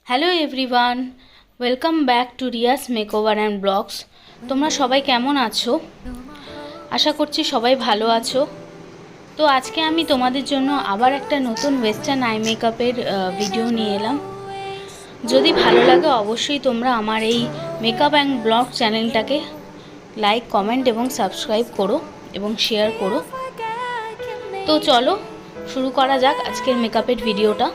Hello everyone, welcome back to Riya's makeover and blogs. তোমরা সবাই কেমন আছো? আশা করছি সবাই ভালো আছো। তো আজকে আমি তোমাদের জন্য আবার একটা নতুন ওয়েস্টার্ন আই মেকআপের ভিডিও নিয়ে এলাম। যদি ভালো লাগে অবশ্যই তোমরা আমার এই মেকআপ অ্যান্ড ব্লগ চ্যানেলটাকে লাইক, কমেন্ট এবং সাবস্ক্রাইব করো এবং শেয়ার করো। তো চলো শুরু করা যাক আজকের মেকআপের ভিডিওটা।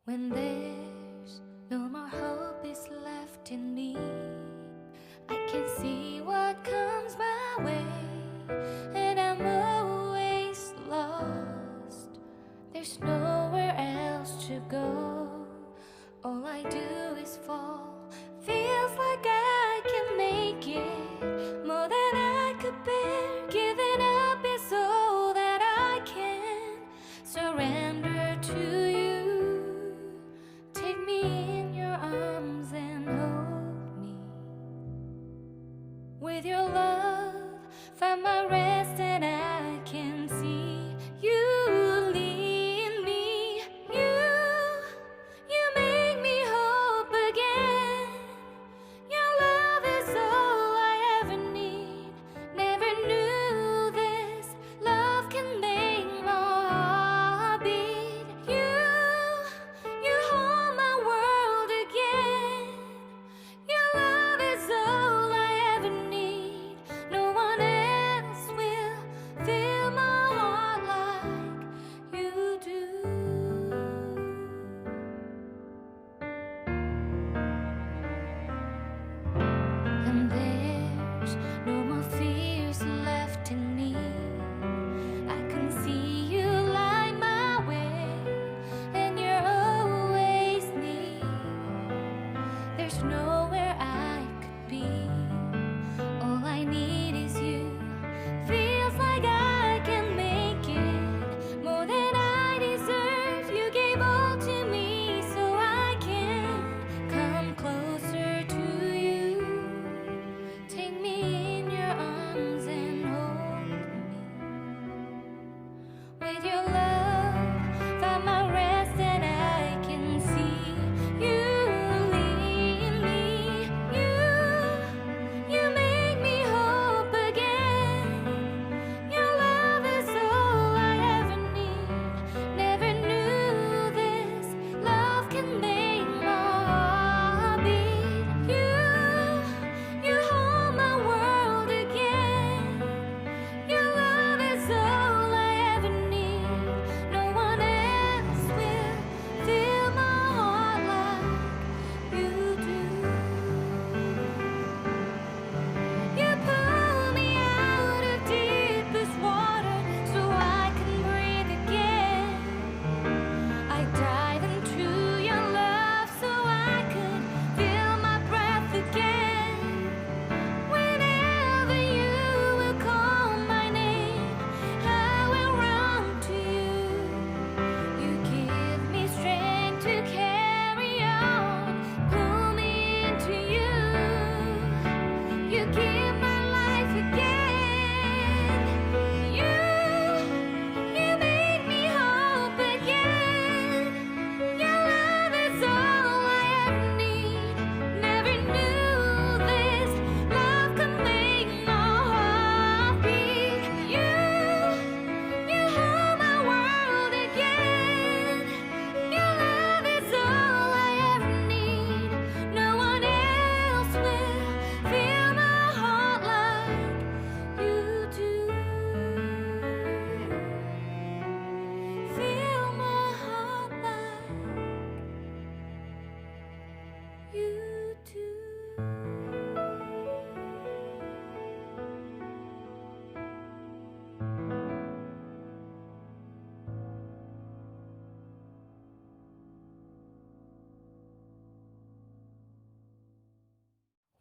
When there's no more hope is left in me, I can see what comes my way, and I'm always lost. There's nowhere else to go. All I do is fall. Feels like I can make it more than I could bear. Giving up is all that I can surrender to you. With your love, find my rest, and I can see you lead me. You make me hope again. Your love is all I ever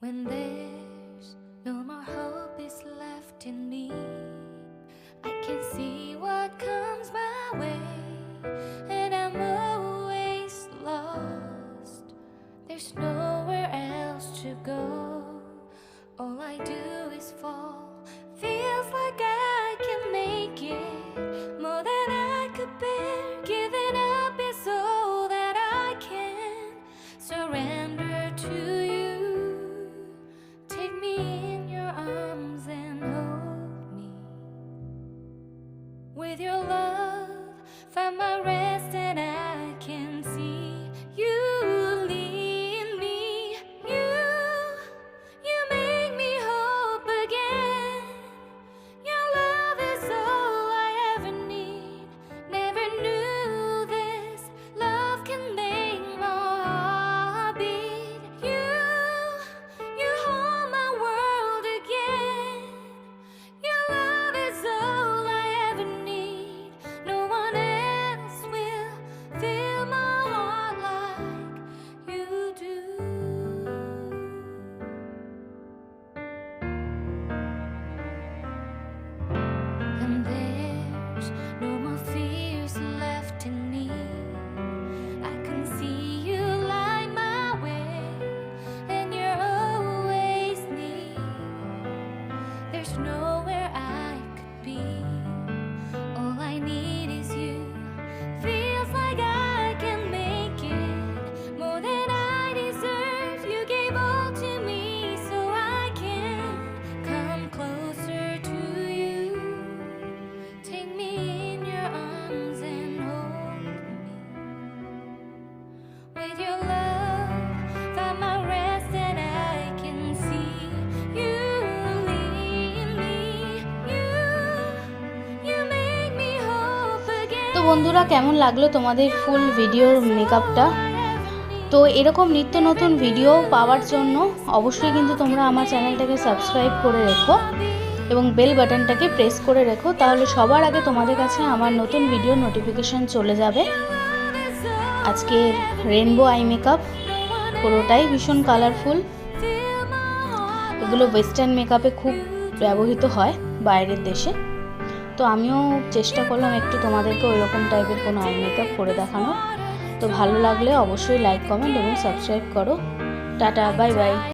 when there's no more hope is left in me. I can see what comes my way, and I'm always lost. There's nowhere else to go. All I do is fall. Feels like I can make it more than I could bear. Giving up is all that I can surrender to you. Take me in your arms and hold me. With your love, find my rest, and I can see you lead me. You make me hope again. Your love is all I ever need. Never knew this love can make my heart beat. You hold my world again. Your love is all I ever need. No one else will fill my heart like you do. And there's no more fears left in me. I can see you light my way, and you're always near. There's nowhere I could be. All I need is you. Feels like I can make it more than I deserve. You gave all to me so I can come closer to you. Take me in your arms and hold me. With your love, find my rest, and I can see you lead me. You make me hope again. তো বন্ধুরা, কেমন লাগলো তোমাদের ফুল ভিডিওর মেকআপটা? তো এরকম নিত্য নতুন ভিডিও পাওয়ার জন্য অবশ্যই কিন্তু তোমরা আমার চ্যানেলটাকে সাবস্ক্রাইব করে রেখো এবং বেল বাটনটাকে প্রেস করে রেখো, তাহলে সবার আগে তোমাদের কাছে আমার নতুন ভিডিওর নোটিফিকেশন চলে যাবে। আজকের রেনবো আই মেকআপ পুরোটাই ভীষণ কালারফুল। এগুলো ওয়েস্টার্ন মেকআপে খুব ব্যবহৃত হয় বাইরের দেশে। তো আমিও চেষ্টা করলাম একটু তোমাদেরকে ওইরকম টাইপের কোনো আই মেকআপ করে দেখানো। তো ভালো লাগলে অবশ্যই লাইক, কমেন্ট এবং সাবস্ক্রাইব করো। Tata, bye bye.